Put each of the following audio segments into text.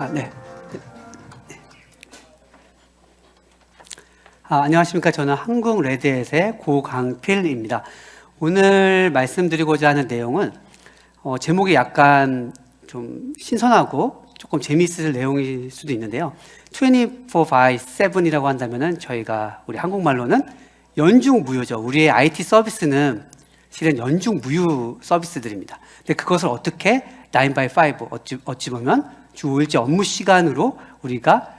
네. 안녕하십니까. 저는 한국 레드햇의 고강필입니다. 오늘 말씀드리고자 하는 내용은 제목이 약간 좀 신선하고 조금 재미있을 내용일 수도 있는데요. 24/7이라고 한다면은 저희가 우리 한국말로는 연중무휴죠. 우리의 IT 서비스는 실은 연중무휴 서비스들입니다. 근데 그것을 어떻게 9by5 어찌 보면 주 5일제 업무 시간으로 우리가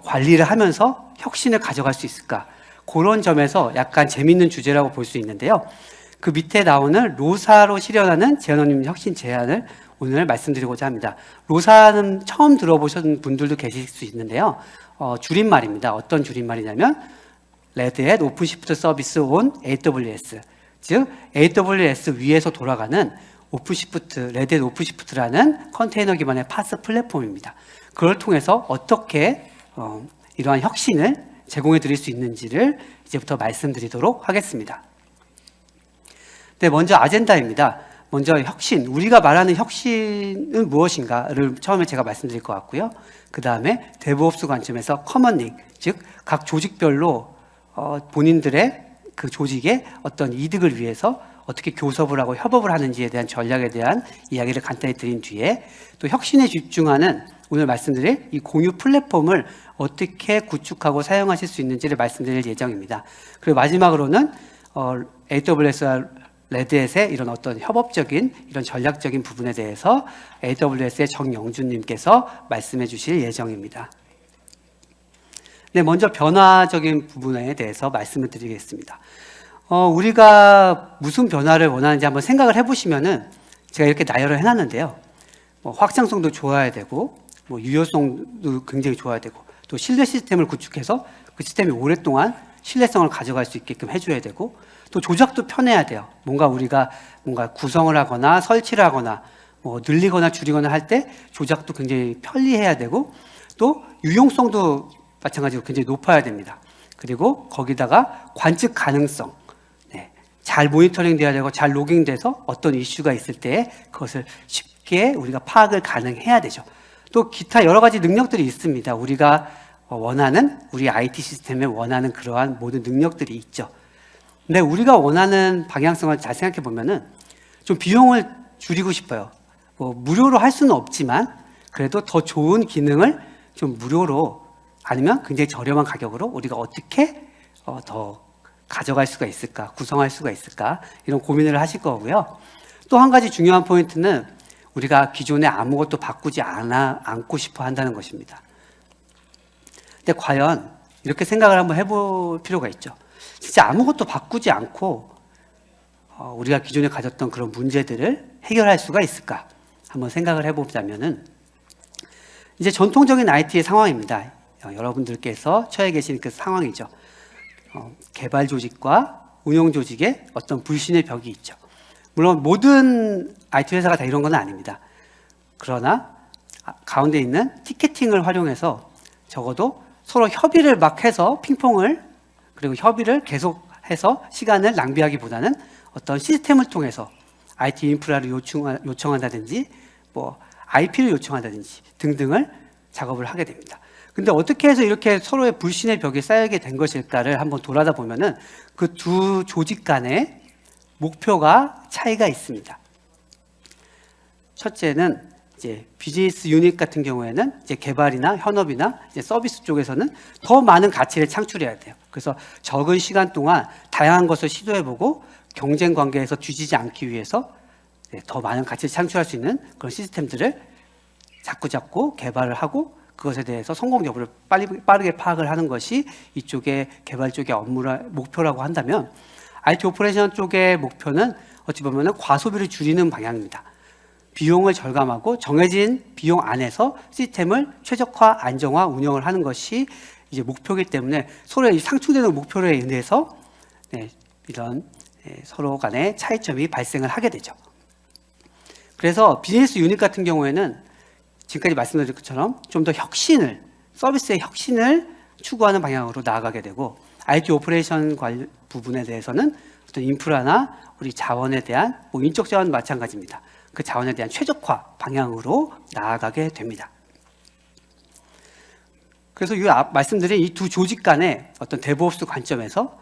관리를 하면서 혁신을 가져갈 수 있을까? 그런 점에서 약간 재밌는 주제라고 볼 수 있는데요. 그 밑에 나오는 로사로 실현하는 제어너님 혁신 제안을 오늘 말씀드리고자 합니다. 로사는 처음 들어보신 분들도 계실 수 있는데요. 줄임말입니다. 어떤 줄임말이냐면 레드햇 오픈시프트 서비스 온 AWS, 즉 AWS 위에서 돌아가는 오픈시프트, 레드햇 오픈시프트라는 컨테이너 기반의 파스 플랫폼입니다. 그걸 통해서 어떻게 이러한 혁신을 제공해 드릴 수 있는지를 이제부터 말씀드리도록 하겠습니다. 네, 먼저 아젠다입니다. 먼저 혁신, 우리가 말하는 혁신은 무엇인가를 처음에 제가 말씀드릴 것 같고요. 그 다음에 데브옵스 관점에서 커먼닉, 즉 각 조직별로 본인들의 그 조직의 어떤 이득을 위해서 어떻게 교섭을 하고 협업을 하는지에 대한 전략에 대한 이야기를 간단히 드린 뒤에 또 혁신에 집중하는 오늘 말씀드릴 이 공유 플랫폼을 어떻게 구축하고 사용하실 수 있는지를 말씀드릴 예정입니다. 그리고 마지막으로는 AWS와 레드햇의 이런 어떤 협업적인 이런 전략적인 부분에 대해서 AWS의 정영준님께서 말씀해 주실 예정입니다. 네, 먼저 변화적인 부분에 대해서 말씀을 드리겠습니다. 우리가 무슨 변화를 원하는지 한번 생각을 해보시면은 제가 이렇게 나열을 해놨는데요. 확장성도 좋아야 되고, 유효성도 굉장히 좋아야 되고, 또 신뢰 시스템을 구축해서 그 시스템이 오랫동안 신뢰성을 가져갈 수 있게끔 해줘야 되고, 또 조작도 편해야 돼요. 우리가 구성을 하거나 설치를 하거나 늘리거나 줄이거나 할 때 조작도 굉장히 편리해야 되고, 또 유용성도 마찬가지로 굉장히 높아야 됩니다. 그리고 거기다가 관측 가능성, 잘 모니터링 돼야 되고 잘 로깅돼서 어떤 이슈가 있을 때 그것을 쉽게 우리가 파악을 가능해야 되죠. 또 기타 여러 가지 능력들이 있습니다. 우리가 원하는 우리 IT 시스템에 원하는 그러한 모든 능력들이 있죠. 근데 우리가 원하는 방향성을 잘 생각해 보면은 좀 비용을 줄이고 싶어요. 무료로 할 수는 없지만 그래도 더 좋은 기능을 좀 무료로 아니면 굉장히 저렴한 가격으로 우리가 어떻게 더 가져갈 수가 있을까, 구성할 수가 있을까 이런 고민을 하실 거고요. 또 한 가지 중요한 포인트는 우리가 기존에 아무것도 바꾸지 않고 싶어 한다는 것입니다. 근데 과연 이렇게 생각을 한번 해볼 필요가 있죠. 진짜 아무것도 바꾸지 않고 우리가 기존에 가졌던 그런 문제들을 해결할 수가 있을까? 한번 생각을 해보자면은 이제 전통적인 IT의 상황입니다. 여러분들께서 처해 계신 그 상황이죠. 개발 조직과 운영 조직에 어떤 불신의 벽이 있죠. 물론 모든 IT 회사가 다 이런 건 아닙니다. 그러나 가운데 있는 티켓팅을 활용해서 적어도 서로 협의를 막 해서 핑퐁을 그리고 협의를 계속해서 시간을 낭비하기보다는 어떤 시스템을 통해서 IT 인프라를 요청한다든지 IP를 요청한다든지 등등을 작업을 하게 됩니다. 근데 어떻게 해서 이렇게 서로의 불신의 벽이 쌓이게 된 것일까를 한번 돌아다 보면은 그 두 조직 간의 목표가 차이가 있습니다. 첫째는 이제 비즈니스 유닛 같은 경우에는 이제 개발이나 현업이나 이제 서비스 쪽에서는 더 많은 가치를 창출해야 돼요. 그래서 적은 시간 동안 다양한 것을 시도해보고 경쟁 관계에서 뒤지지 않기 위해서 더 많은 가치를 창출할 수 있는 그런 시스템들을 자꾸 개발을 하고 그것에 대해서 성공 여부를 빠르게 파악을 하는 것이 이쪽의 개발 쪽의 목표라고 한다면 IT 오퍼레이션 쪽의 목표는 어찌 보면 과소비를 줄이는 방향입니다. 비용을 절감하고 정해진 비용 안에서 시스템을 최적화, 안정화, 운영을 하는 것이 이제 목표이기 때문에 서로의 상충되는 목표에 의해서 이런 서로 간의 차이점이 발생을 하게 되죠. 그래서 비즈니스 유닛 같은 경우에는 지금까지 말씀드린 것처럼 좀 더 서비스의 혁신을 추구하는 방향으로 나아가게 되고 IT 오퍼레이션 부분에 대해서는 어떤 인프라나 우리 자원에 대한 인적 자원 마찬가지입니다. 그 자원에 대한 최적화 방향으로 나아가게 됩니다. 그래서 말씀드린 이 두 조직 간의 어떤 데브옵스 관점에서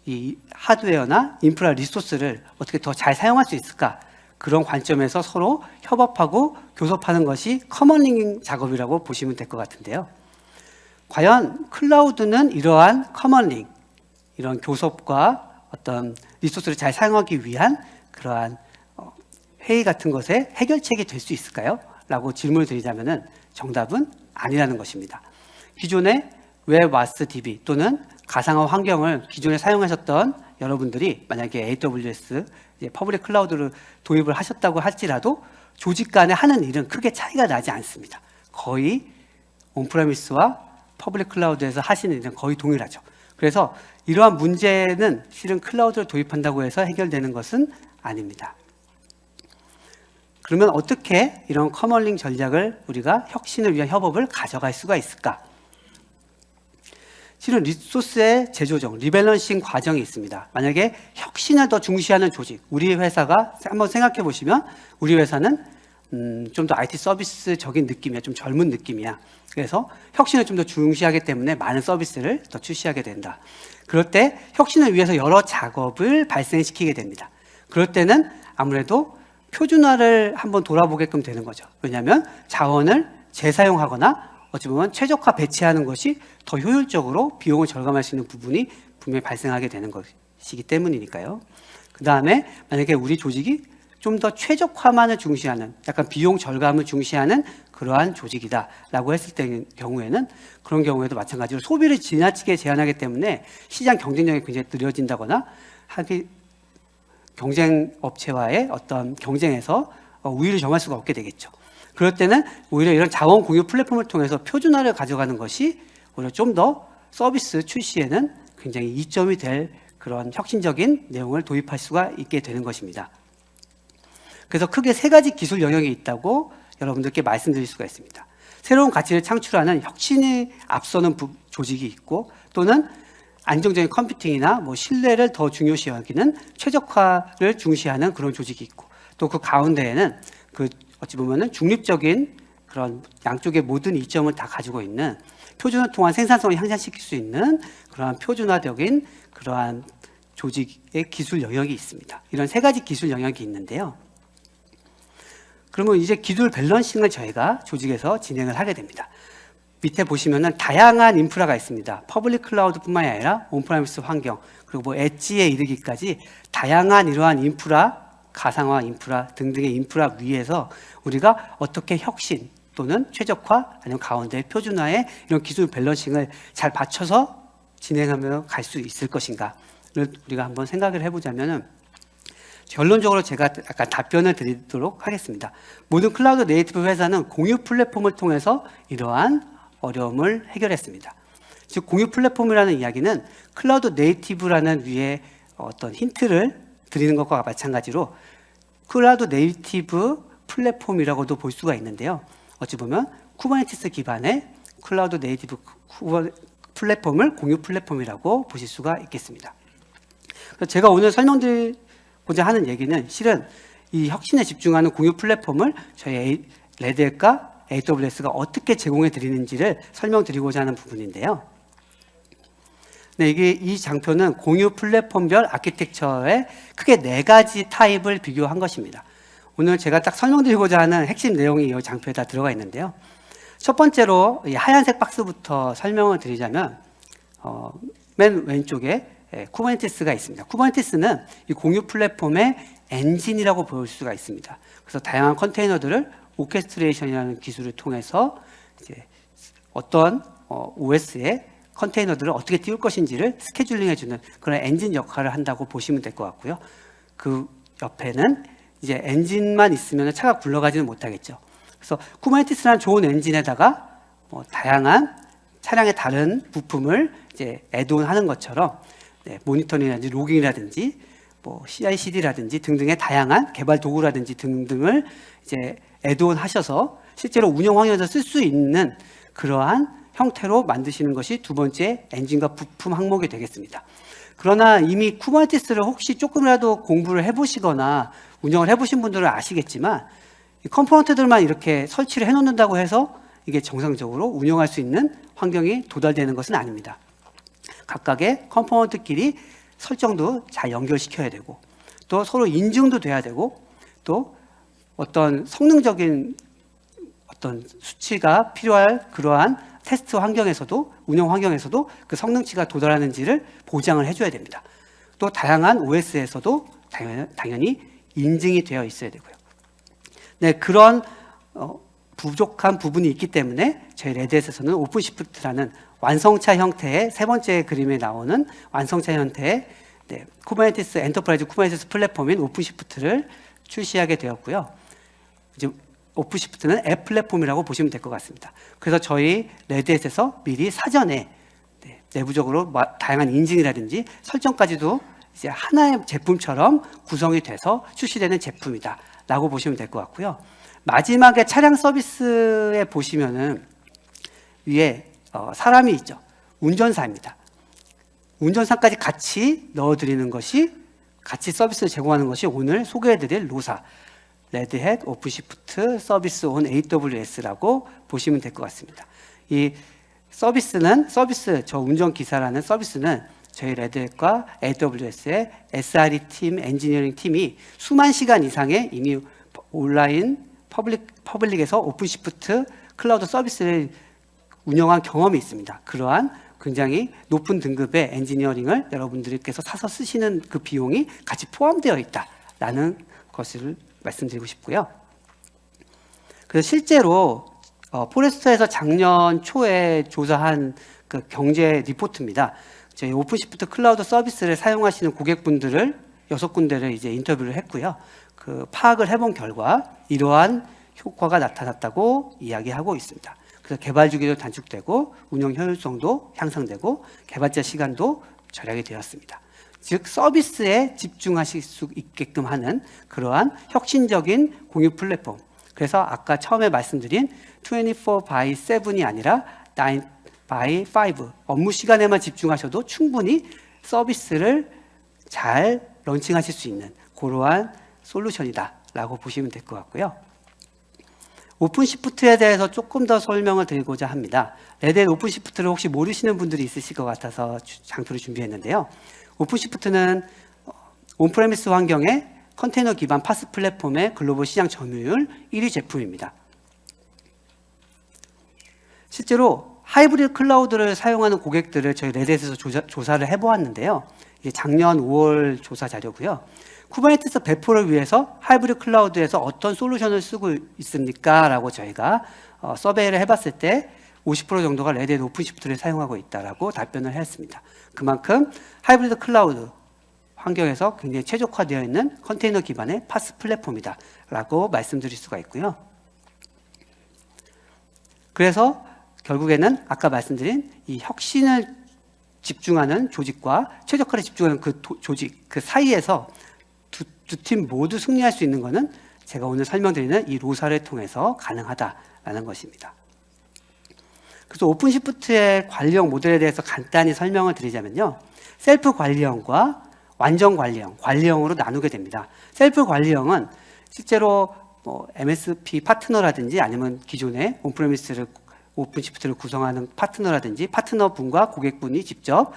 이 하드웨어나 인프라 리소스를 어떻게 더 잘 사용할 수 있을까, 그런 관점에서 서로 협업하고 교섭하는 것이 커먼링 작업이라고 보시면 될 것 같은데요. 과연 클라우드는 이러한 커먼링, 이런 교섭과 어떤 리소스를 잘 사용하기 위한 그러한 회의 같은 것의 해결책이 될 수 있을까요? 라고 질문을 드리자면 정답은 아니라는 것입니다. 기존의 웹와스-DB 또는 가상화 환경을 기존에 사용하셨던 여러분들이 만약에 AWS 퍼블릭 클라우드를 도입을 하셨다고 할지라도 조직 간에 하는 일은 크게 차이가 나지 않습니다. 거의 온프레미스와 퍼블릭 클라우드에서 하시는 일은 거의 동일하죠. 그래서 이러한 문제는 실은 클라우드를 도입한다고 해서 해결되는 것은 아닙니다. 그러면 어떻게 이런 커먼링 전략을 우리가 혁신을 위한 협업을 가져갈 수가 있을까? 실은 리소스의 재조정, 리밸런싱 과정이 있습니다. 만약에 혁신을 더 중시하는 조직, 우리 회사가 한번 생각해 보시면 우리 회사는 좀 더 IT 서비스적인 느낌이야, 좀 젊은 느낌이야. 그래서 혁신을 좀 더 중시하기 때문에 많은 서비스를 더 출시하게 된다. 그럴 때 혁신을 위해서 여러 작업을 발생시키게 됩니다. 그럴 때는 아무래도 표준화를 한번 돌아보게끔 되는 거죠. 왜냐하면 자원을 재사용하거나 어찌 보면 최적화 배치하는 것이 더 효율적으로 비용을 절감할 수 있는 부분이 분명히 발생하게 되는 것이기 때문이니까요. 그 다음에 만약에 우리 조직이 좀 더 최적화만을 중시하는, 약간 비용 절감을 중시하는 그러한 조직이다라고 했을 때 경우에는, 그런 경우에도 마찬가지로 소비를 지나치게 제한하기 때문에 시장 경쟁력이 굉장히 느려진다거나 경쟁 업체와의 어떤 경쟁에서 우위를 점할 수가 없게 되겠죠. 그럴 때는 오히려 이런 자원 공유 플랫폼을 통해서 표준화를 가져가는 것이 오히려 좀 더 서비스 출시에는 굉장히 이점이 될 그런 혁신적인 내용을 도입할 수가 있게 되는 것입니다. 그래서 크게 세 가지 기술 영역이 있다고 여러분들께 말씀드릴 수가 있습니다. 새로운 가치를 창출하는 혁신이 앞서는 조직이 있고, 또는 안정적인 컴퓨팅이나 신뢰를 더 중요시 여기는 최적화를 중시하는 그런 조직이 있고, 또 그 가운데에는 어찌 보면은 중립적인 그런 양쪽의 모든 이점을 다 가지고 있는, 표준을 통한 생산성을 향상시킬 수 있는 그러한 표준화적인 그러한 조직의 기술 영역이 있습니다. 이런 세 가지 기술 영역이 있는데요. 그러면 이제 기술 밸런싱을 저희가 조직에서 진행을 하게 됩니다. 밑에 보시면은 다양한 인프라가 있습니다. 퍼블릭 클라우드뿐만이 아니라 온프라미스 환경, 그리고 엣지에 이르기까지 다양한 이러한 인프라, 가상화 인프라 등등의 인프라 위에서 우리가 어떻게 혁신 또는 최적화, 아니면 가운데 표준화의 이런 기술 밸런싱을 잘 받쳐서 진행하며 갈 수 있을 것인가를 우리가 한번 생각을 해보자면은, 결론적으로 제가 약간 답변을 드리도록 하겠습니다. 모든 클라우드 네이티브 회사는 공유 플랫폼을 통해서 이러한 어려움을 해결했습니다. 즉 공유 플랫폼이라는 이야기는 클라우드 네이티브라는 위에 어떤 힌트를 드리는 것과 마찬가지로 클라우드 네이티브 플랫폼이라고도 볼 수가 있는데요. 어찌 보면 쿠버네티스 기반의 클라우드 네이티브 플랫폼을 공유 플랫폼이라고 보실 수가 있겠습니다. 그래서 제가 오늘 설명드리고자 하는 얘기는 실은 이 혁신에 집중하는 공유 플랫폼을 저희 레드햇과 AWS가 어떻게 제공해 드리는지를 설명드리고자 하는 부분인데요. 네, 이 장표는 공유 플랫폼별 아키텍처의 크게 4가지 타입을 비교한 것입니다. 오늘 제가 딱 설명드리고자 하는 핵심 내용이 이 장표에 다 들어가 있는데요. 첫 번째로 이 하얀색 박스부터 설명을 드리자면, 맨 왼쪽에 쿠버네티스가 있습니다. 쿠버네티스는 이 공유 플랫폼의 엔진이라고 볼 수가 있습니다. 그래서 다양한 컨테이너들을 오케스트레이션이라는 기술을 통해서 이제 어떤 OS에 컨테이너들을 어떻게 띄울 것인지를 스케줄링 해주는 그런 엔진 역할을 한다고 보시면 될 것 같고요. 그 옆에는 이제 엔진만 있으면 차가 굴러가지는 못하겠죠. 그래서 쿠버네티스라는 좋은 엔진에다가 다양한 차량의 다른 부품을 이제 애드온하는 것처럼, 모니터링이라든지 로깅이라든지 CI/CD라든지 등등의 다양한 개발 도구라든지 등등을 이제 애드온 하셔서 실제로 운영 환경에서 쓸 수 있는 그러한 형태로 만드시는 것이 두 번째 엔진과 부품 항목이 되겠습니다. 그러나 이미 쿠버네티스를 혹시 조금이라도 공부를 해보시거나 운영을 해보신 분들은 아시겠지만, 이 컴포넌트들만 이렇게 설치를 해놓는다고 해서 이게 정상적으로 운영할 수 있는 환경이 도달되는 것은 아닙니다. 각각의 컴포넌트끼리 설정도 잘 연결시켜야 되고, 또 서로 인증도 돼야 되고, 또 어떤 성능적인 어떤 수치가 필요할 그러한 테스트 환경에서도, 운영 환경에서도 그 성능치가 도달하는지를 보장을 해줘야 됩니다. 또 다양한 OS에서도 당연히 인증이 되어 있어야 되고요. 네, 그런 부족한 부분이 있기 때문에 저희 레드햇에서는 오픈시프트라는 완성차 형태의 세 번째 그림에 나오는 완성차 형태의 쿠버네티스 엔터프라이즈 쿠버네티스 플랫폼인 오픈시프트를 출시하게 되었고요. 이제 오픈시프트는 앱 플랫폼이라고 보시면 될 것 같습니다. 그래서 저희 레드햇에서 미리 사전에 내부적으로 다양한 인증이라든지 설정까지도 이제 하나의 제품처럼 구성이 돼서 출시되는 제품이다 라고 보시면 될 것 같고요. 마지막에 차량 서비스에 보시면은 위에 사람이 있죠. 운전사입니다. 운전사까지 같이 넣어드리는 것이, 같이 서비스를 제공하는 것이 오늘 소개해드릴 로사 레드햇 오픈시프트 서비스 온 AWS라고 보시면 될 것 같습니다. 이 서비스는 저 운전기사라는 서비스는 저희 레드햇과 AWS의 SRE 팀, 엔지니어링 팀이 수만 시간 이상의 이미 온라인 퍼블릭에서 오픈시프트 클라우드 서비스를 운영한 경험이 있습니다. 그러한 굉장히 높은 등급의 엔지니어링을 여러분들께서 사서 쓰시는 그 비용이 같이 포함되어 있다라는 것을 말씀드리고 싶고요. 그래서 실제로 포레스터에서 작년 초에 조사한 그 경제 리포트입니다. 저희 오픈시프트 클라우드 서비스를 사용하시는 고객분들을 6군데를 이제 인터뷰를 했고요. 그 파악을 해본 결과 이러한 효과가 나타났다고 이야기하고 있습니다. 그래서 개발 주기도 단축되고 운영 효율성도 향상되고 개발자 시간도 절약이 되었습니다. 즉 서비스에 집중하실 수 있게끔 하는 그러한 혁신적인 공유 플랫폼. 그래서 아까 처음에 말씀드린 24/7이 아니라 9/5 업무 시간에만 집중하셔도 충분히 서비스를 잘 런칭하실 수 있는 그러한 솔루션이다 라고 보시면 될 것 같고요. 오픈시프트에 대해서 조금 더 설명을 드리고자 합니다. 레드햇 오픈시프트를 혹시 모르시는 분들이 있으실 것 같아서 장표를 준비했는데요. 오픈시프트는 온프레미스 환경의 컨테이너 기반 파스 플랫폼의 글로벌 시장 점유율 1위 제품입니다. 실제로 하이브리드 클라우드를 사용하는 고객들을 저희 레드햇에서 조사를 해보았는데요. 이게 작년 5월 조사 자료고요. 쿠버네티스 배포를 위해서 하이브리드 클라우드에서 어떤 솔루션을 쓰고 있습니까? 라고 저희가 서베이를 해봤을 때 50% 정도가 레드햇 오픈시프트를 사용하고 있다라고 답변을 했습니다. 그만큼 하이브리드 클라우드 환경에서 굉장히 최적화되어 있는 컨테이너 기반의 파스 플랫폼이다 라고 말씀드릴 수가 있고요. 그래서 결국에는 아까 말씀드린 이 혁신을 집중하는 조직과 최적화를 집중하는 그 조직, 그 사이에서 두 팀 모두 승리할 수 있는 것은 제가 오늘 설명드리는 이 로사를 통해서 가능하다라는 것입니다. 그래서 오픈시프트의 관리형 모델에 대해서 간단히 설명을 드리자면요. 셀프 관리형과 완전 관리형, 관리형으로 나누게 됩니다. 셀프 관리형은 실제로 MSP 파트너라든지 아니면 기존의 온프레미스를 오픈시프트를 구성하는 파트너라든지 파트너분과 고객분이 직접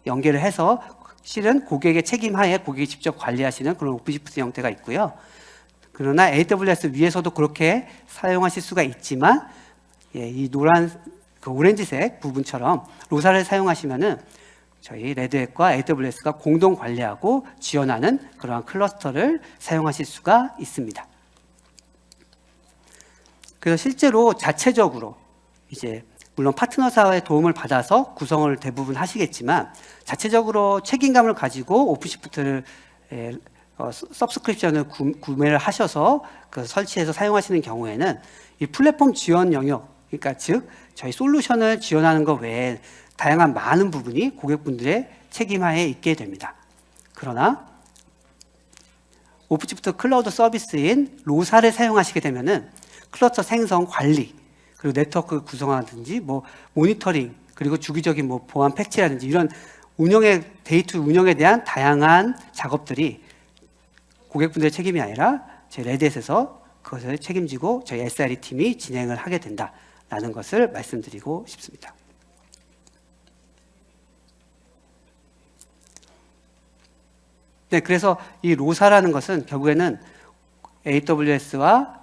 연계를 해서 실은 고객의 책임하에 고객이 직접 관리하시는 그런 오픈시프트 형태가 있고요. 그러나 AWS 위에서도 그렇게 사용하실 수가 있지만 이 노란 그 오렌지색 부분처럼 로사를 사용하시면은 저희 레드햇과 AWS가 공동 관리하고 지원하는 그러한 클러스터를 사용하실 수가 있습니다. 그래서 실제로 자체적으로 이제 물론 파트너사의 도움을 받아서 구성을 대부분 하시겠지만 자체적으로 책임감을 가지고 오픈시프트를 서브스크립션을 구매를 하셔서 그 설치해서 사용하시는 경우에는 이 플랫폼 지원 영역, 그러니까 즉 저희 솔루션을 지원하는 것 외에 다양한 많은 부분이 고객분들의 책임하에 있게 됩니다. 그러나 오픈시프트 클라우드 서비스인 로사를 사용하시게 되면은 클러스터 생성 관리 그리고 네트워크 구성하든지 모니터링 그리고 주기적인 보안 패치라든지 이런 데이터 운영에 대한 다양한 작업들이 고객분들의 책임이 아니라 저희 레드햇에서 그것을 책임지고 저희 SRE 팀이 진행을 하게 된다라는 있다라는 것을 말씀드리고 싶습니다. 네, 그래서 이 로사라는 것은 결국에는 AWS와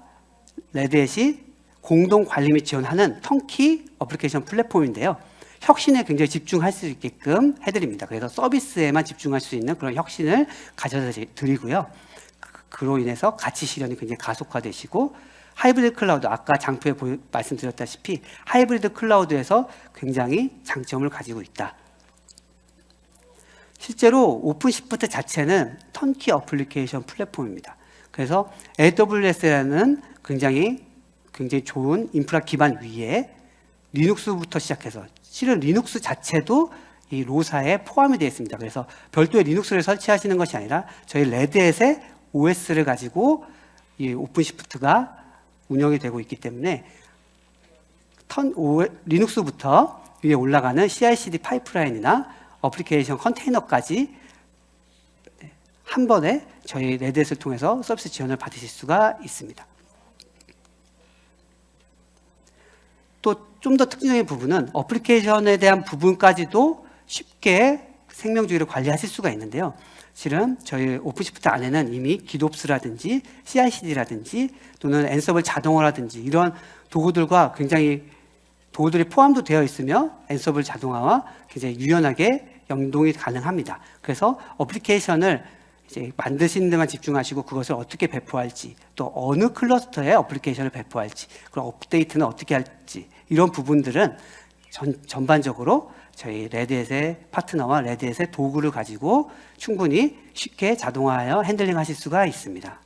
레드햇이 공동 관리 및 지원하는 턴키 어플리케이션 플랫폼인데요. 혁신에 굉장히 집중할 수 있게끔 해드립니다. 그래서 서비스에만 집중할 수 있는 그런 혁신을 가져다 드리고요. 그로 인해서 가치 실현이 굉장히 가속화되시고, 하이브리드 클라우드, 아까 장표에 말씀드렸다시피 하이브리드 클라우드에서 굉장히 장점을 가지고 있다. 실제로 오픈시프트 자체는 턴키 어플리케이션 플랫폼입니다. 그래서 AWS라는 굉장히 좋은 인프라 기반 위에 리눅스부터 시작해서, 실은 리눅스 자체도 이 로사에 포함이 되어 있습니다. 그래서 별도의 리눅스를 설치하시는 것이 아니라 저희 레드햇의 OS를 가지고 이 오픈시프트가 운영이 되고 있기 때문에 리눅스부터 위에 올라가는 CI/CD 파이프라인이나 어플리케이션 컨테이너까지 한 번에 저희 레드햇을 통해서 서비스 지원을 받으실 수가 있습니다. 또 좀 더 특징적인 부분은 어플리케이션에 대한 부분까지도 쉽게 생명주기를 관리하실 수가 있는데요. 실은 저희 오픈시프트 안에는 이미 기도프스라든지 CI/CD라든지 또는 앤서블 자동화라든지 이런 도구들과 굉장히 도구들이 포함도 되어 있으며 앤서블 자동화와 굉장히 유연하게 연동이 가능합니다. 그래서 어플리케이션을 이제 만드시는 데만 집중하시고 그것을 어떻게 배포할지, 또 어느 클러스터에 어플리케이션을 배포할지, 그럼 업데이트는 어떻게 할지, 이런 부분들은 전반적으로 저희 레드햇의 파트너와 레드햇의 도구를 가지고 충분히 쉽게 자동화하여 핸들링 하실 수가 있습니다.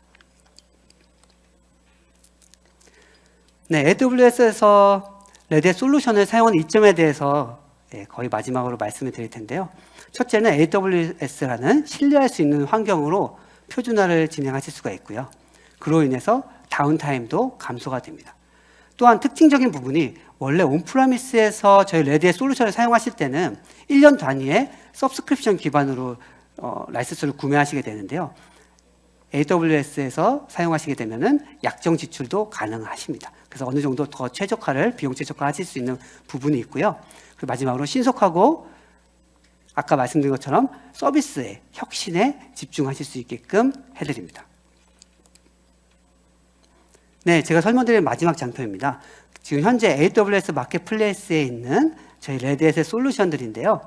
네, AWS에서 레드햇 솔루션을 사용하는 이점에 대해서 거의 마지막으로 말씀을 드릴 텐데요. 첫째는 AWS라는 신뢰할 수 있는 환경으로 표준화를 진행하실 수가 있고요. 그로 인해서 다운타임도 감소가 됩니다. 또한 특징적인 부분이, 원래 온프라미스에서 저희 레드햇 솔루션을 사용하실 때는 1년 단위의 서브스크립션 기반으로 라이센스를 구매하시게 되는데요. AWS에서 사용하시게 되면은 약정 지출도 가능하십니다. 그래서 어느 정도 더 비용 최적화 하실 수 있는 부분이 있고요. 그리고 마지막으로 신속하고 아까 말씀드린 것처럼 서비스의 혁신에 집중하실 수 있게끔 해드립니다. 네, 제가 설명드릴 마지막 장표입니다. 지금 현재 AWS 마켓플레이스에 있는 저희 레드햇의 솔루션들인데요.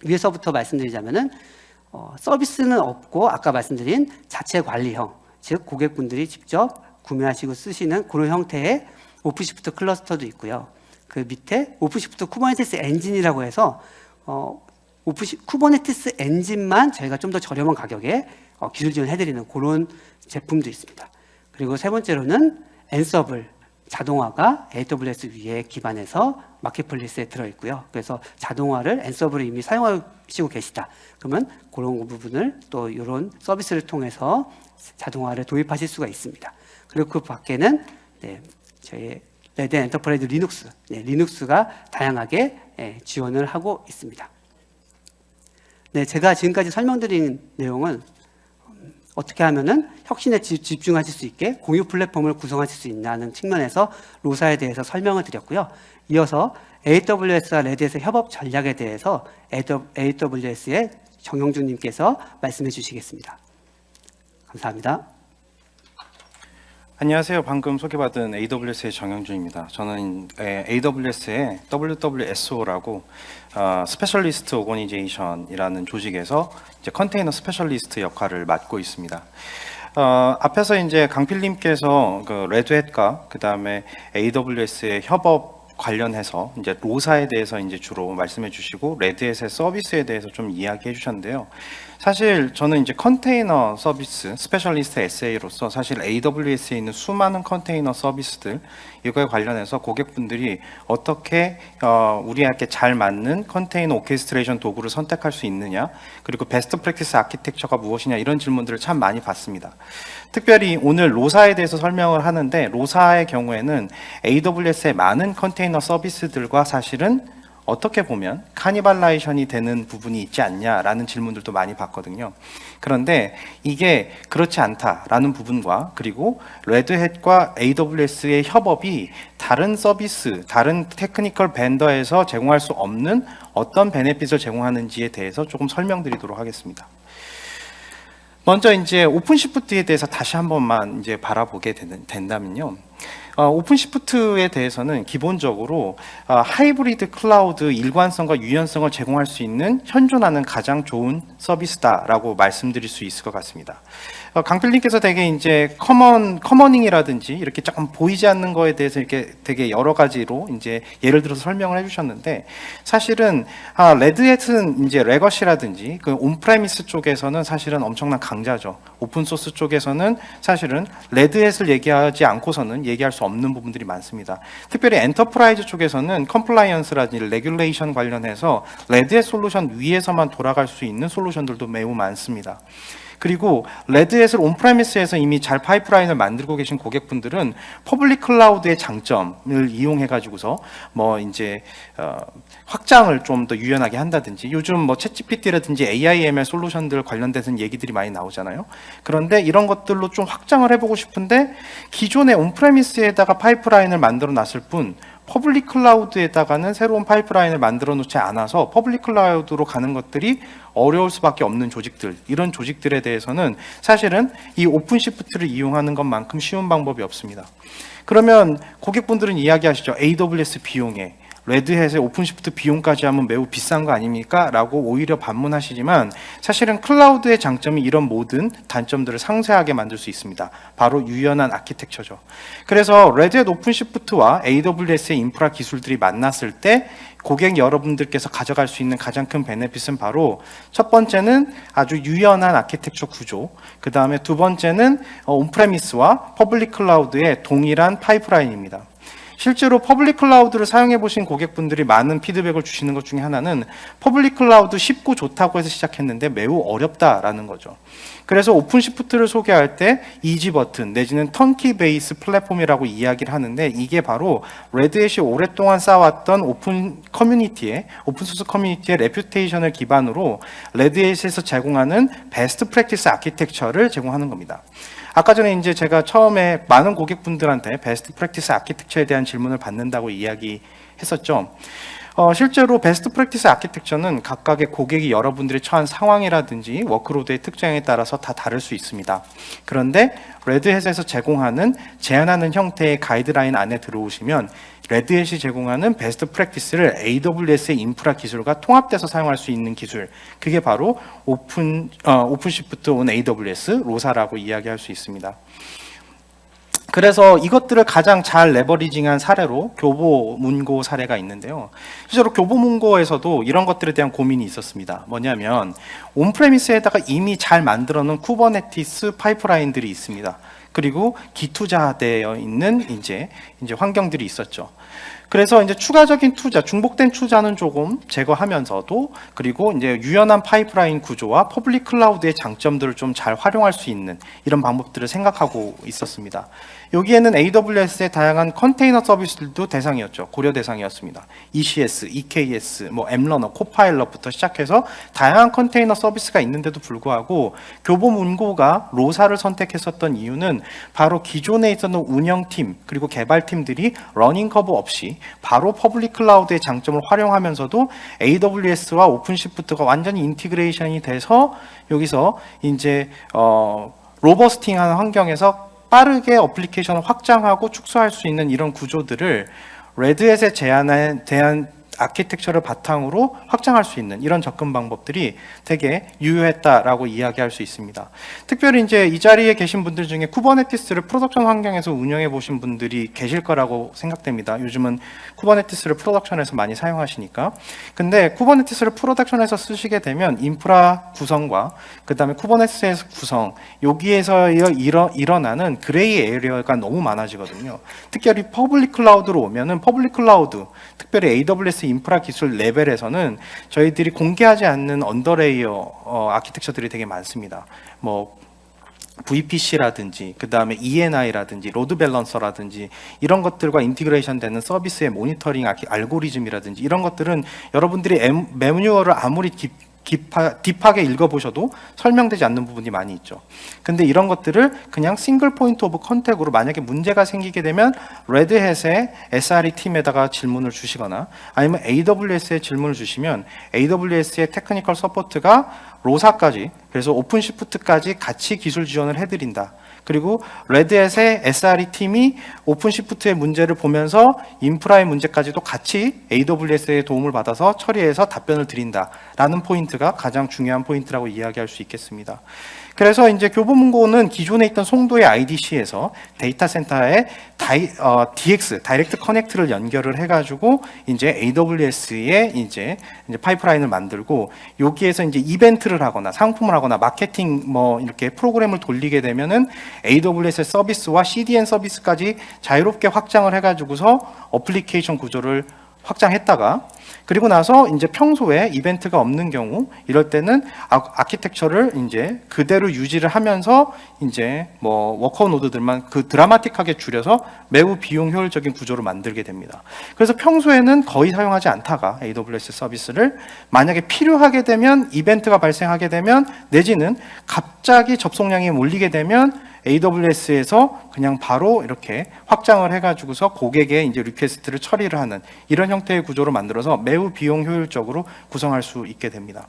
위에서부터 말씀드리자면은 서비스는 없고 아까 말씀드린 자체 관리형, 즉 고객분들이 직접 구매하시고 쓰시는 그런 형태의 오픈시프트 클러스터도 있고요. 그 밑에 오픈시프트 쿠버네티스 엔진이라고 해서 쿠버네티스 엔진만 저희가 좀 더 저렴한 가격에 기술 지원해드리는 그런 제품도 있습니다. 그리고 세 번째로는 앤서블 자동화가 AWS 위에 기반해서 마켓플레이스에 들어있고요. 그래서 자동화를 앤서블을 이미 사용하시고 계시다. 그러면 그런 부분을 또 이런 서비스를 통해서 자동화를 도입하실 수가 있습니다. 그리고 그 밖에는 저희 레드햇 엔터프라이즈 리눅스, 리눅스가 다양하게 지원을 하고 있습니다. 네, 제가 지금까지 설명드린 내용은 어떻게 하면은 혁신에 집중하실 수 있게 공유 플랫폼을 구성하실 수 있냐는 측면에서 로사에 대해서 설명을 드렸고요. 이어서 AWS와 레드햇의 협업 전략에 대해서 AWS의 정영준 님께서 말씀해 주시겠습니다. 감사합니다. 안녕하세요. 방금 소개받은 AWS의 정영준입니다. 저는 AWS의 WWSO라고 스페셜리스트 오거니제이션이라는 조직에서 이제 컨테이너 스페셜리스트 역할을 맡고 있습니다. 앞에서 이제 강필님께서 그 레드햇과 그 다음에 AWS의 협업 관련해서 이제 로사에 대해서 이제 주로 말씀해 주시고 레드햇의 서비스에 대해서 좀 이야기해 주셨는데요. 사실 저는 이제 컨테이너 서비스 스페셜리스트 SA로서 사실 AWS에 있는 수많은 컨테이너 서비스들 이거에 관련해서 고객분들이 어떻게 우리에게 잘 맞는 컨테이너 오케스트레이션 도구를 선택할 수 있느냐, 그리고 베스트 프랙티스 아키텍처가 무엇이냐, 이런 질문들을 참 많이 받습니다. 특별히 오늘 로사에 대해서 설명을 하는데, 로사의 경우에는 AWS의 많은 컨테이너 서비스들과 사실은 어떻게 보면 카니발라이션이 되는 부분이 있지 않냐라는 질문들도 많이 받거든요. 그런데 이게 그렇지 않다라는 부분과 그리고 레드햇과 AWS의 협업이 다른 서비스, 다른 테크니컬 벤더에서 제공할 수 없는 어떤 베네핏을 제공하는지에 대해서 조금 설명드리도록 하겠습니다. 먼저 이제 오픈시프트에 대해서 다시 한 번만 이제 바라보게 된다면요. 오픈시프트에 대해서는 기본적으로 하이브리드 클라우드 일관성과 유연성을 제공할 수 있는 현존하는 가장 좋은 서비스다라고 말씀드릴 수 있을 것 같습니다. 강필님께서 되게 이제 커머닝이라든지 이렇게 조금 보이지 않는 거에 대해서 이렇게 되게 여러 가지로 이제 예를 들어서 설명을 해주셨는데 사실은 레드햇은 이제 레거시라든지 그 온프레미스 쪽에서는 사실은 엄청난 강자죠. 오픈 소스 쪽에서는 사실은 레드햇을 얘기하지 않고서는 얘기할 수 없는 부분들이 많습니다. 특별히 엔터프라이즈 쪽에서는 컴플라이언스라든지 레귤레이션 관련해서 레드햇 솔루션 위에서만 돌아갈 수 있는 솔루션들도 매우 많습니다. 그리고 레드햇을 온프레미스에서 이미 잘 파이프라인을 만들고 계신 고객분들은 퍼블릭 클라우드의 장점을 이용해 가지고서 뭐 이제 확장을 좀 더 유연하게 한다든지 요즘 뭐 챗GPT라든지 AI/ML 솔루션들 관련돼서 얘기들이 많이 나오잖아요. 그런데 이런 것들로 좀 확장을 해보고 싶은데 기존의 온프레미스에다가 파이프라인을 만들어 놨을 뿐 퍼블릭 클라우드에다가는 새로운 파이프라인을 만들어 놓지 않아서 퍼블릭 클라우드로 가는 것들이 어려울 수밖에 없는 조직들, 이런 조직들에 대해서는 사실은 이 오픈시프트를 이용하는 것만큼 쉬운 방법이 없습니다. 그러면 고객분들은 이야기하시죠. AWS 비용에 레드햇의 오픈시프트 비용까지 하면 매우 비싼 거 아닙니까? 라고 오히려 반문하시지만 사실은 클라우드의 장점이 이런 모든 단점들을 상쇄하게 만들 수 있습니다. 바로 유연한 아키텍처죠. 그래서 레드햇 오픈시프트와 AWS의 인프라 기술들이 만났을 때 고객 여러분들께서 가져갈 수 있는 가장 큰 베네핏은 바로 첫 번째는 아주 유연한 아키텍처 구조, 그 다음에 두 번째는 온프레미스와 퍼블릭 클라우드의 동일한 파이프라인입니다. 실제로 퍼블릭 클라우드를 사용해 보신 고객분들이 많은 피드백을 주시는 것 중에 하나는 퍼블릭 클라우드 쉽고 좋다고 해서 시작했는데 매우 어렵다라는 거죠. 그래서 오픈시프트를 소개할 때 이지 버튼 내지는 턴키 베이스 플랫폼이라고 이야기를 하는데 이게 바로 레드햇이 오랫동안 쌓아왔던 오픈 소스 커뮤니티의 레퓨테이션을 기반으로 레드햇에서 제공하는 베스트 프랙티스 아키텍처를 제공하는 겁니다. 아까 전에 이제 제가 처음에 많은 고객분들한테 베스트 프랙티스 아키텍처에 대한 질문을 받는다고 이야기했었죠. 실제로 베스트 프랙티스 아키텍처는 각각의 고객이 여러분들이 처한 상황이라든지 워크로드의 특징에 따라서 다 다를 수 있습니다. 그런데 레드햇에서 제공하는 제안하는 형태의 가이드라인 안에 들어오시면 레드햇이 제공하는 베스트 프랙티스를 AWS의 인프라 기술과 통합돼서 사용할 수 있는 기술, 그게 바로 오픈시프트 온 AWS 로사라고 이야기할 수 있습니다. 그래서 이것들을 가장 잘 레버리징한 사례로 교보문고 사례가 있는데요. 실제로 교보문고에서도 이런 것들에 대한 고민이 있었습니다. 뭐냐면 온프레미스에다가 이미 잘 만들어 놓은 쿠버네티스 파이프라인들이 있습니다. 그리고 기투자되어 있는 이제 환경들이 있었죠. 그래서 이제 추가적인 투자, 중복된 투자는 조금 제거하면서도 그리고 이제 유연한 파이프라인 구조와 퍼블릭 클라우드의 장점들을 좀 잘 활용할 수 있는 이런 방법들을 생각하고 있었습니다. 여기에는 AWS의 다양한 컨테이너 서비스들도 대상이었죠. 고려 대상이었습니다. ECS, EKS, 뭐 엠러너, 코파일럿부터 시작해서 다양한 컨테이너 서비스가 있는데도 불구하고 교보문고가 로사를 선택했었던 이유는 바로 기존에 있었던 운영팀 그리고 개발팀들이 러닝 커브 없이 바로 퍼블릭 클라우드의 장점을 활용하면서도 AWS와 오픈시프트가 완전히 인티그레이션이 돼서 여기서 이제 로버스팅하는 환경에서 빠르게 어플리케이션을 확장하고 축소할 수 있는 이런 구조들을 레드햇의 제안에 대한 아키텍처를 바탕으로 확장할 수 있는 이런 접근 방법들이 되게 유효했다라고 이야기할 수 있습니다. 특별히 이제 이 자리에 계신 분들 중에 쿠버네티스를 프로덕션 환경에서 운영해 보신 분들이 계실 거라고 생각됩니다. 요즘은 쿠버네티스를 프로덕션에서 많이 사용하시니까. 근데 쿠버네티스를 프로덕션에서 쓰시게 되면 인프라 구성과 그 다음에 쿠버네티스에서 구성 여기에서 일어나는 그레이 에리어가 너무 많아지거든요. 특별히 퍼블릭 클라우드로 오면은 퍼블릭 클라우드, 특별히 AWS 인프라 기술 레벨에서는 저희들이 공개하지 않는 언더레이어 아키텍처들이 되게 많습니다. 뭐 VPC라든지 그 다음에 ENI라든지 로드 밸런서라든지 이런 것들과 인티그레이션 되는 서비스의 모니터링 알고리즘이라든지 이런 것들은 여러분들이 매뉴얼을 아무리 딥하게 읽어보셔도 설명되지 않는 부분이 많이 있죠. 근데 이런 것들을 그냥 싱글 포인트 오브 컨택으로 만약에 문제가 생기게 되면 레드햇의 SRE 팀에다가 질문을 주시거나 아니면 AWS에 질문을 주시면 AWS의 테크니컬 서포트가 로사까지, 그래서 오픈시프트까지 같이 기술 지원을 해드린다. 그리고 레드햇의 SRE 팀이 오픈시프트의 문제를 보면서 인프라의 문제까지도 같이 AWS의 도움을 받아서 처리해서 답변을 드린다라는 포인트가 가장 중요한 포인트라고 이야기할 수 있겠습니다. 그래서 이제 교보문고는 기존에 있던 송도의 IDC에서 데이터 센터에 DX 다이렉트 커넥트를 연결을 해가지고 이제 AWS에 이제 파이프라인을 만들고 여기에서 이제 이벤트를 하거나 상품을 하거나 마케팅 뭐 이렇게 프로그램을 돌리게 되면은 AWS 서비스와 CDN 서비스까지 자유롭게 확장을 해가지고서 어플리케이션 구조를 확장했다가 그리고 나서 이제 평소에 이벤트가 없는 경우 이럴 때는 아키텍처를 이제 그대로 유지를 하면서 이제 뭐 워커 노드들만 그 드라마틱하게 줄여서 매우 비용 효율적인 구조로 만들게 됩니다. 그래서 평소에는 거의 사용하지 않다가 AWS 서비스를 만약에 필요하게 되면 이벤트가 발생하게 되면 내지는 갑자기 접속량이 몰리게 되면 AWS에서 그냥 바로 이렇게 확장을 해가지고서 고객의 이제 리퀘스트를 처리를 하는 이런 형태의 구조로 만들어서 매우 비용 효율적으로 구성할 수 있게 됩니다.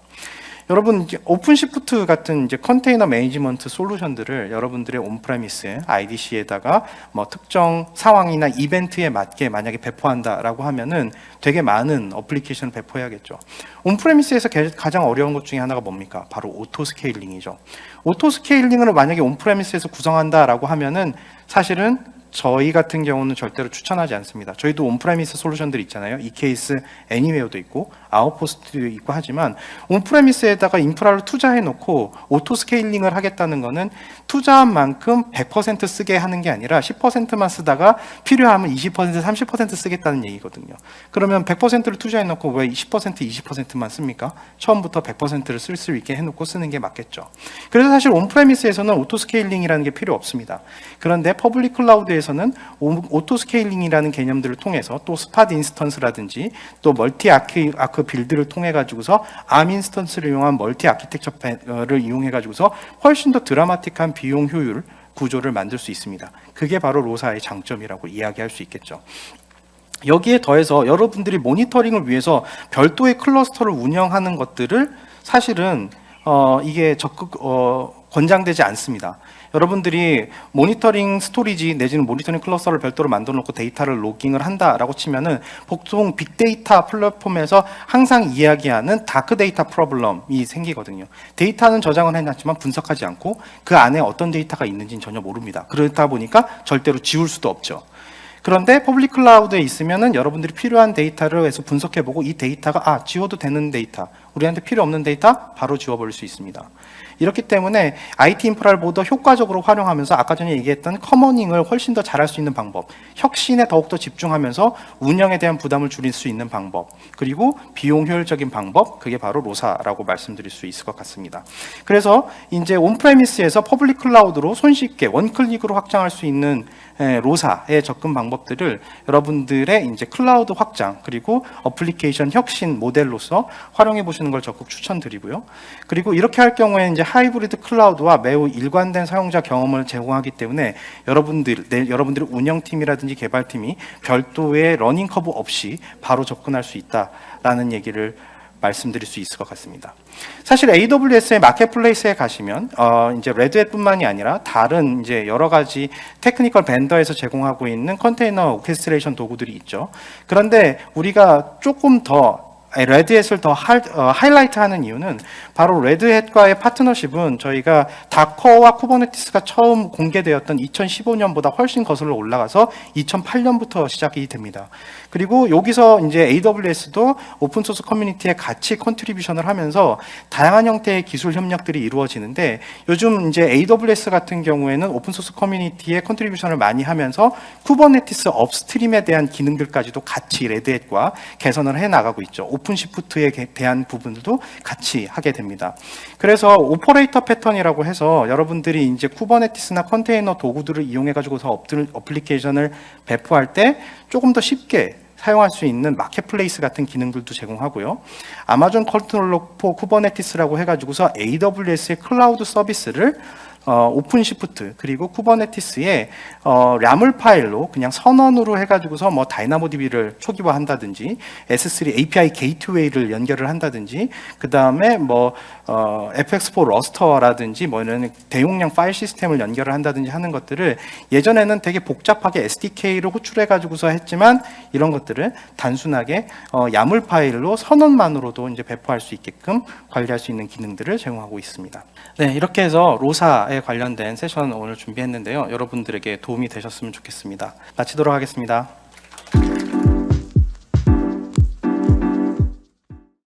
여러분 이제 오픈시프트 같은 이제 컨테이너 매니지먼트 솔루션들을 여러분들의 온프레미스 IDC에다가 뭐 특정 상황이나 이벤트에 맞게 만약에 배포한다라고 하면은 되게 많은 어플리케이션을 배포해야겠죠. 온프레미스에서 가장 어려운 것 중에 하나가 뭡니까? 바로 오토 스케일링이죠. 오토 스케일링을 만약에 온프레미스에서 구성한다라고 하면은 사실은 저희 같은 경우는 절대로 추천하지 않습니다. 저희도 온프레미스 솔루션들 있잖아요. 이케이스 애니웨어도 있고 아웃포스트도 있고 하지만 온프레미스에다가 인프라를 투자해 놓고 오토 스케일링을 하겠다는 거는 투자한 만큼 100% 쓰게 하는 게 아니라 10%만 쓰다가 필요하면 20%, 30% 쓰겠다는 얘기거든요. 그러면 100%를 투자해 놓고 왜 10%, 20%만 씁니까? 처음부터 100%를 쓸 수 있게 해놓고 쓰는 게 맞겠죠. 그래서 사실 온프레미스에서는 오토 스케일링이라는 게 필요 없습니다. 그런데 퍼블릭 클라우드에서는 오토 스케일링이라는 개념들을 통해서 또 스팟 인스턴스라든지 또 멀티 아크 빌드를 통해 가지고서 암 인스턴스를 이용한 멀티 아키텍처를 이용해 가지고서 훨씬 더 드라마틱한 비용 효율 구조를 만들 수 있습니다. 그게 바로 로사의 장점이라고 이야기할 수 있겠죠. 여기에 더해서 여러분들이 모니터링을 위해서 별도의 클러스터를 운영하는 것들을 사실은 이게 적극 권장되지 않습니다. 여러분들이 모니터링 스토리지 내지는 모니터링 클러스터를 별도로 만들어 놓고 데이터를 로깅을 한다라고 치면은 보통 빅데이터 플랫폼에서 항상 이야기하는 다크 데이터 프로블럼이 생기거든요. 데이터는 저장을 해놨지만 분석하지 않고 그 안에 어떤 데이터가 있는지는 전혀 모릅니다. 그러다 보니까 절대로 지울 수도 없죠. 그런데 퍼블릭 클라우드에 있으면은 여러분들이 필요한 데이터를 해서 분석해보고 이 데이터가 지워도 되는 데이터, 우리한테 필요 없는 데이터 바로 지워버릴 수 있습니다. 이렇기 때문에 IT 인프라를 보다 효과적으로 활용하면서 아까 전에 얘기했던 커머닝을 훨씬 더 잘할 수 있는 방법, 혁신에 더욱더 집중하면서 운영에 대한 부담을 줄일 수 있는 방법, 그리고 비용 효율적인 방법, 그게 바로 로사라고 말씀드릴 수 있을 것 같습니다. 그래서 이제 온프레미스에서 퍼블릭 클라우드로 손쉽게 원클릭으로 확장할 수 있는 로사의 접근 방법들을 여러분들의 이제 클라우드 확장 그리고 어플리케이션 혁신 모델로서 활용해 보시는 걸 적극 추천드리고요. 그리고 이렇게 할 경우에 이제 하이브리드 클라우드와 매우 일관된 사용자 경험을 제공하기 때문에 여러분들의 운영팀이라든지 개발팀이 별도의 러닝 커브 없이 바로 접근할 수 있다라는 얘기를 말씀드릴 수 있을 것 같습니다. 사실 AWS의 마켓플레이스에 가시면 이제 레드햇뿐만이 아니라 다른 이제 여러 가지 테크니컬 벤더에서 제공하고 있는 컨테이너 오케스트레이션 도구들이 있죠. 그런데 우리가 조금 더 레드햇을 더 하이라이트하는 이유는 바로 레드햇과의 파트너십은 저희가 다커와 쿠버네티스가 처음 공개되었던 2015년보다 훨씬 거슬러 올라가서 2008년부터 시작이 됩니다. 그리고 여기서 이제 AWS도 오픈소스 커뮤니티에 같이 컨트리뷰션을 하면서 다양한 형태의 기술 협력들이 이루어지는데 요즘 이제 AWS 같은 경우에는 오픈소스 커뮤니티에 컨트리뷰션을 많이 하면서 쿠버네티스 업스트림에 대한 기능들까지도 같이 레드햇과 개선을 해 나가고 있죠. 오픈시프트에 대한 부분도 같이 하게 됩니다. 그래서 오퍼레이터 패턴이라고 해서 여러분들이 이제 쿠버네티스나 컨테이너 도구들을 이용해 가지고서 어플리케이션을 배포할 때 조금 더 쉽게 사용할 수 있는 마켓플레이스 같은 기능들도 제공하고요. 아마존 컨트롤러 포 쿠버네티스라고 해가지고서 AWS의 클라우드 서비스를 오픈시프트 그리고 쿠버네티스의 램을 파일로 그냥 선언으로 해가지고서 뭐 다이나모DB를 초기화한다든지 S3 API 게이트웨이를 연결을 한다든지 그 다음에 뭐 FX4 러스터라든지 뭐 이런 대용량 파일 시스템을 연결을 한다든지 하는 것들을 예전에는 되게 복잡하게 SDK를 호출해가지고서 했지만 이런 것들을 단순하게 야물 파일로 선언만으로도 이제 배포할 수 있게끔 관리할 수 있는 기능들을 제공하고 있습니다. 네, 이렇게 해서 로사에 관련된 세션 오늘 준비했는데요. 여러분들에게 도움이 되셨으면 좋겠습니다. 마치도록 하겠습니다.